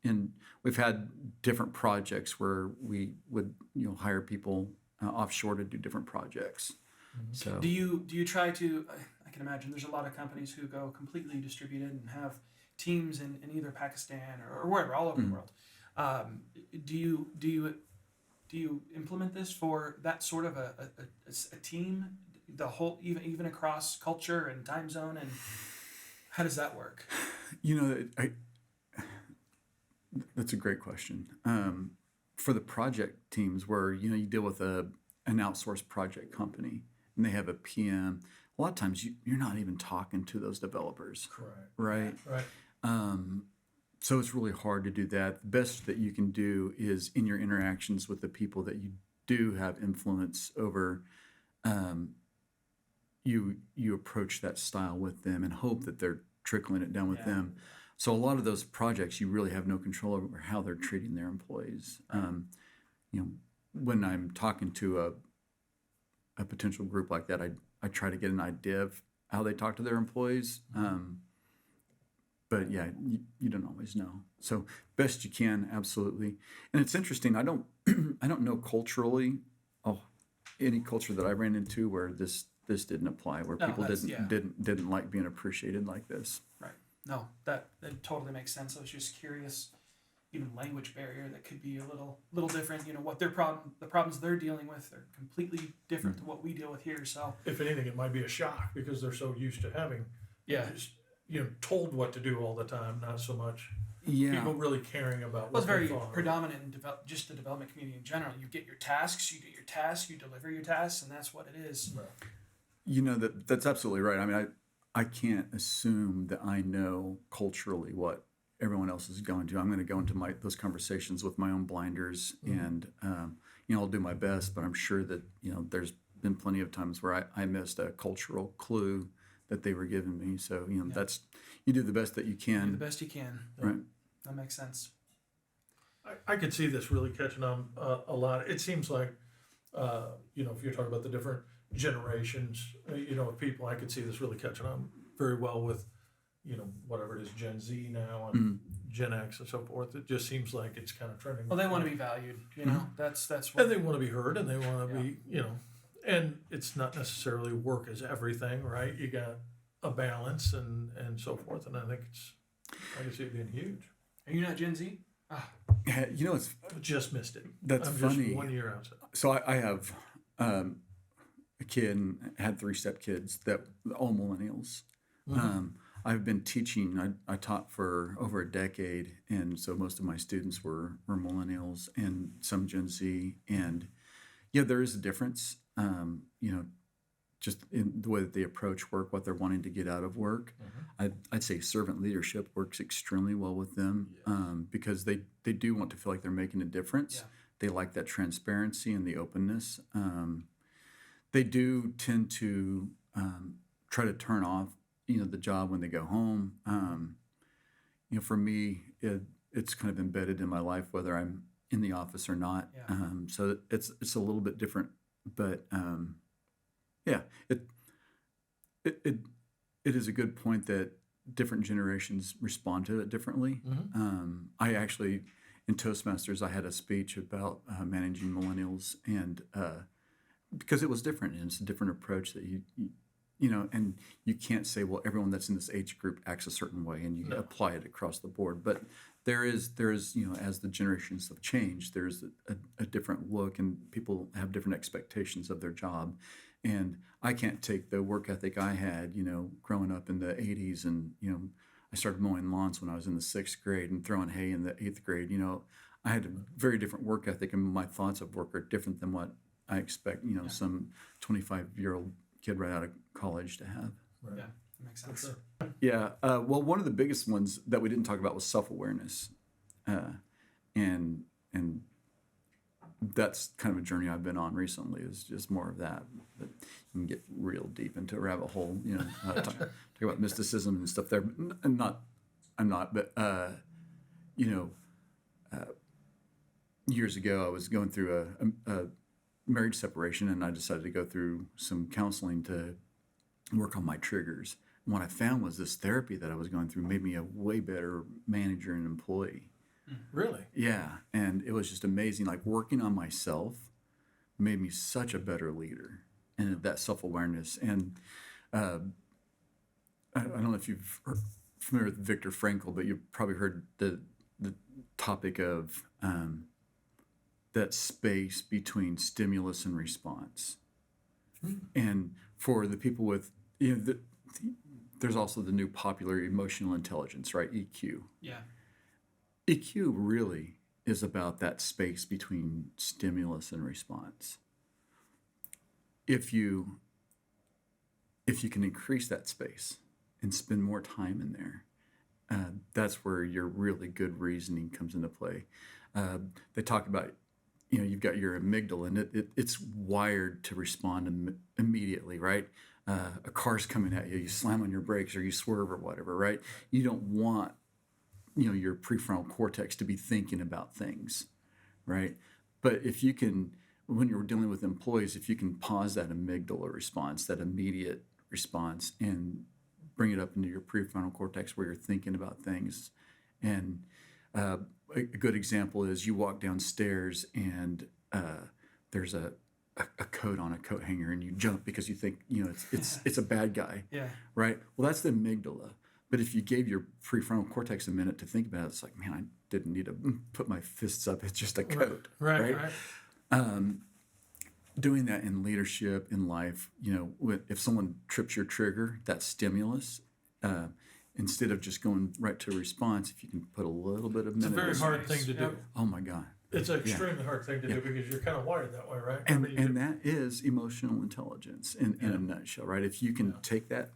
And we've had different projects where we would hire people offshore to do different projects. Mm-hmm. So do you try to? I can imagine there's a lot of companies who go completely distributed and have teams in either Pakistan or wherever, all over the world. Do you implement this for that sort of a team, the whole even across culture and time zone, and how does that work? That's a great question. For the project teams where you deal with an outsourced project company and they have a PM, a lot of times you're not even talking to those developers. Correct. Right. So it's really hard to do that. The best that you can do is in your interactions with the people that you do have influence over, you approach that style with them and hope that they're trickling it down with them. So a lot of those projects, you really have no control over how they're treating their employees. When I'm talking to a potential group like that, I try to get an idea of how they talk to their employees. But yeah, you don't always know. So best you can, absolutely. And it's interesting. I don't know culturally, any culture that I ran into where this didn't apply, where people didn't like being appreciated like this. Right. No, that totally makes sense. I was just curious. Even language barrier that could be a little different. What the problems they're dealing with are completely different to what we deal with here. So If anything, it might be a shock because they're so used to having just told what to do all the time, not so much people really caring about what it's very they thought. predominant in just the development community in general. You get your tasks, you deliver your tasks, and that's what it is. Right. That's absolutely right. I mean, I can't assume that I know culturally what everyone else is going to. I'm going to go into those conversations with my own blinders, and I'll do my best. But I'm sure that there's been plenty of times where I missed a cultural clue that they were giving me. So that's you do the best that you can. Do the best you can. Right. That makes sense. I could see this really catching on a lot. It seems like, if you're talking about the different generations, of people, I could see this really catching on very well with, whatever it is, Gen Z now and Gen X and so forth. It just seems like it's kind of trending. Well, they want to be valued, that's what. And they want to be heard, and they want to be, and it's not necessarily work is everything, right? You got a balance and so forth, and I think I can see it being huge. Are you not Gen Z? It's Just missed it. That's I'm funny. Just 1 year outside. So I have a kid and had 3 stepkids that all millennials. I've been teaching. I taught for over a decade, and so most of my students were millennials and some Gen Z. And there is a difference. just in the way that they approach work, what they're wanting to get out of work. I'd say servant leadership works extremely well with them because they do want to feel like they're making a difference. Yeah. They like that transparency and the openness. They do tend to try to turn off, the job when they go home. For me, it's kind of embedded in my life, whether I'm in the office or not. Yeah. So it's a little bit different, but yeah, it is a good point that different generations respond to it differently. I actually, in Toastmasters, I had a speech about managing millennials, and because it was different, and it's a different approach that and you can't say, well, everyone that's in this age group acts a certain way, and you apply it across the board. But there is as the generations have changed, there's a different look, and people have different expectations of their job. And I can't take the work ethic I had, growing up in the 80s, and I started mowing lawns when I was in the 6th grade and throwing hay in the 8th grade. I had a very different work ethic, and my thoughts of work are different than what I expect, some 25-year-old kid right out of college to have. Right. Yeah, that makes sense. Sure. Yeah. Well, one of the biggest ones that we didn't talk about was self-awareness, and that's kind of a journey I've been on recently. Is just more of that. But you can get real deep into a rabbit hole. Talk about mysticism and stuff there. I'm not. But years ago, I was going through a marriage separation, and I decided to go through some counseling to work on my triggers. And what I found was this therapy that I was going through made me a way better manager and employee. Really? Yeah, and it was just amazing. Like, working on myself made me such a better leader, and that self-awareness. And I don't know if you've familiar with Viktor Frankl, but you've probably heard the topic of that space between stimulus and response. And for the people with, there's also the new popular emotional intelligence, right? EQ. Yeah. EQ really is about that space between stimulus and response. If you can increase that space and spend more time in there, that's where your really good reasoning comes into play. They talk about, you've got your amygdala, and it's wired to respond immediately, right? A car's coming at you, you slam on your brakes or you swerve or whatever, right? You don't want, your prefrontal cortex to be thinking about things, right? But if you can, when you're dealing with employees, if you can pause that amygdala response, that immediate response, and bring it up into your prefrontal cortex where you're thinking about things. And a good example is you walk downstairs and there's a coat on a coat hanger, and you jump because you think it's a bad guy. Yeah. Right. Well, that's the amygdala. But if you gave your prefrontal cortex a minute to think about it, it's like, man, I didn't need to put my fists up. It's just a coat. Right. Doing that in leadership, in life, if someone trips your trigger, that stimulus, instead of just going right to a response, if you can put a little bit of It's a very minutes. hard thing to do. Oh my God. It's an extremely hard thing to do because you're kind of wired that way, right? And that is emotional intelligence in a nutshell, right? If you can take that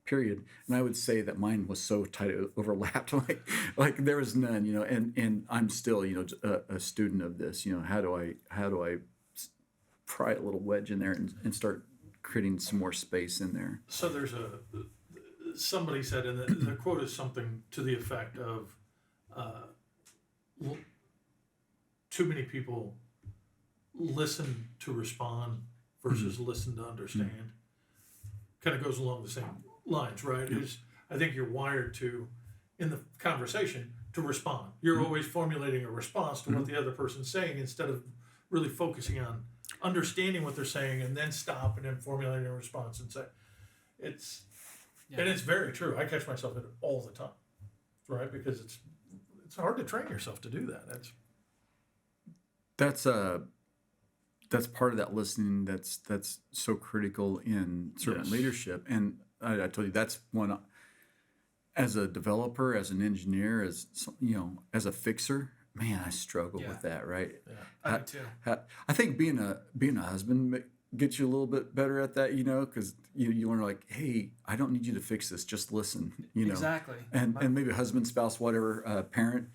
period, and I would say that mine was so tight it overlapped, like there was none, and I'm still, a student of this. How do I pry a little wedge in there and start creating some more space in there? So there's somebody said, and the quote is something to the effect of, too many people listen to respond versus listen to understand. Kind of goes along the same lines, right? I think you're wired to, in the conversation, to respond. You're always formulating a response to what the other person's saying instead of really focusing on understanding what they're saying and then stop and then formulating a response and say, and it's very true. I catch myself in it all the time, right? Because it's hard to train yourself to do that. That's part of that listening that's so critical in servant leadership. And I told you that's one, as a developer, as an engineer, as a fixer, man, I struggle with that, right? Yeah. I do too. I think being a husband get you a little bit better at that, because you learn like, hey, I don't need you to fix this, just listen, Exactly. and maybe a husband, spouse, whatever, parent,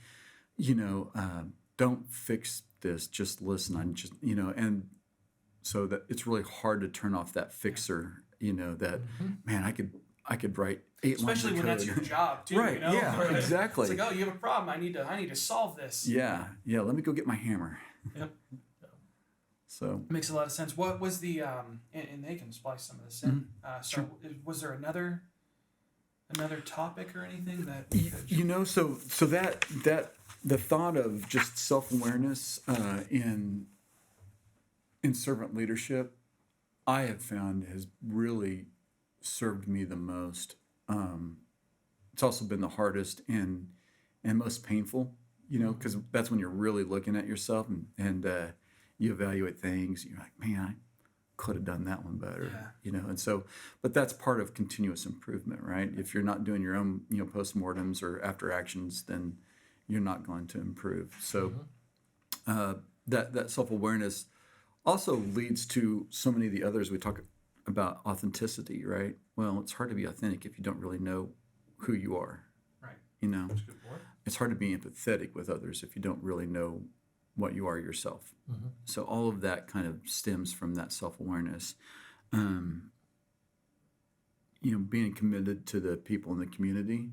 don't fix this, just listen. I'm just, and so that it's really hard to turn off that fixer, that man, I could write 8 lines Especially of when code. that's your job too. Right, yeah, Right. exactly. It's like, oh, you have a problem. I need to solve this. Yeah, let me go get my hammer. Yep. So Makes a lot of sense. What was the and they can splice some of this in. So was there another topic or anything that so that the thought of just self-awareness in servant leadership, I have found has really served me the most. It's also been the hardest and most painful, because that's when you're really looking at yourself and you evaluate things. You're like, man, I could have done that one better, and so, but that's part of continuous improvement, right? If you're not doing your own, postmortems or after actions, then you're not going to improve. So that self-awareness also leads to so many of the others. We talk about authenticity, right? Well, it's hard to be authentic if you don't really know who you are. Right. That's a good point. It's hard to be empathetic with others if you don't really know what you are yourself. So all of that kind of stems from that self-awareness. Being committed to the people in the community,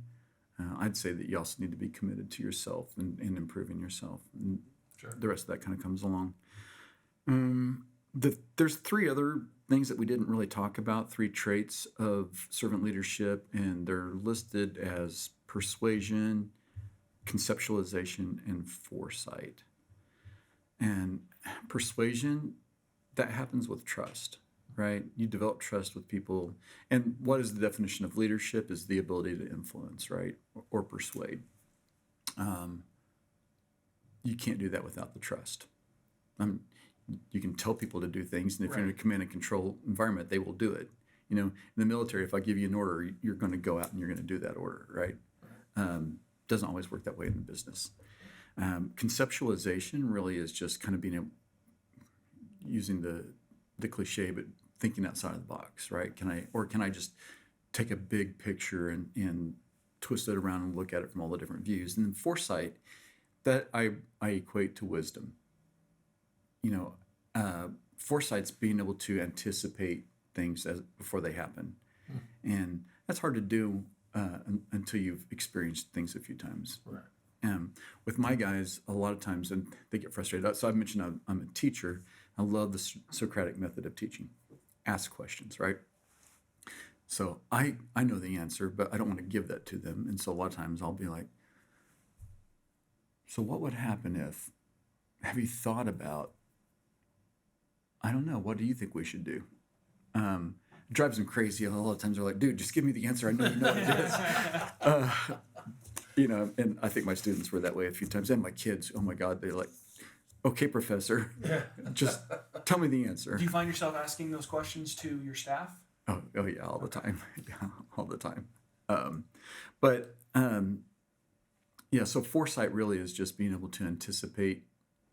I'd say that you also need to be committed to yourself and improving yourself. And Sure. the rest of that kind of comes along. There's 3 other things that we didn't really talk about, 3 traits of servant leadership, and they're listed as persuasion, conceptualization, and foresight. And persuasion, that happens with trust, right? You develop trust with people. And what is the definition of leadership? Is the ability to influence, right? Or persuade. You can't do that without the trust. You can tell people to do things, and if you're in a command and control environment, they will do it. In the military, if I give you an order, you're going to go out and you're going to do that order, right? Doesn't always work that way in the business. Conceptualization really is just kind of being using the cliche, but thinking outside of the box, right? Can I just take a big picture and twist it around and look at it from all the different views? And then foresight, that I equate to wisdom. Foresight's being able to anticipate things before they happen, and that's hard to do until you've experienced things a few times. Right. With my guys, a lot of times, and they get frustrated. So I've mentioned I'm a teacher. I love the Socratic method of teaching. Ask questions, right? So I know the answer, but I don't want to give that to them. And so a lot of times I'll be like, so what would happen if, have you thought about, I don't know, what do you think we should do? It drives them crazy. A lot of times they're like, dude, just give me the answer. I know you know what it is. And I think my students were that way a few times. And my kids, oh my God, they're like, okay, professor, just tell me the answer. Do you find yourself asking those questions to your staff? Oh yeah, all the time. Yeah, all the time. So foresight really is just being able to anticipate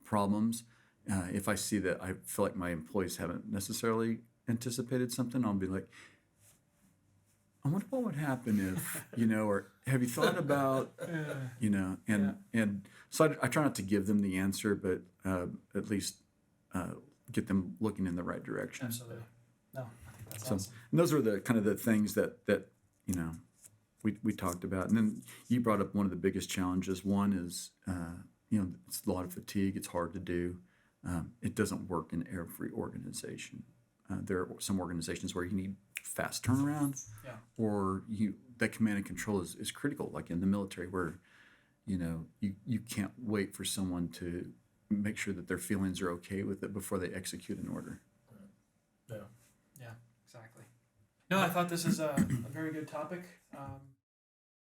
problems. If I see that I feel like my employees haven't necessarily anticipated something, I'll be like, I wonder what would happen if, or have you thought about, and so I try not to give them the answer, but at least get them looking in the right direction. Absolutely. No, I think that's So, awesome. and those are the kind of the things that we talked about. And then you brought up one of the biggest challenges. One is, it's a lot of fatigue. It's hard to do. It doesn't work in every organization. There are some organizations where you need fast turnaround, or that command and control is critical, like in the military, where you can't wait for someone to make sure that their feelings are okay with it before they execute an order. Yeah. Yeah, exactly. No, I thought this is a very good topic.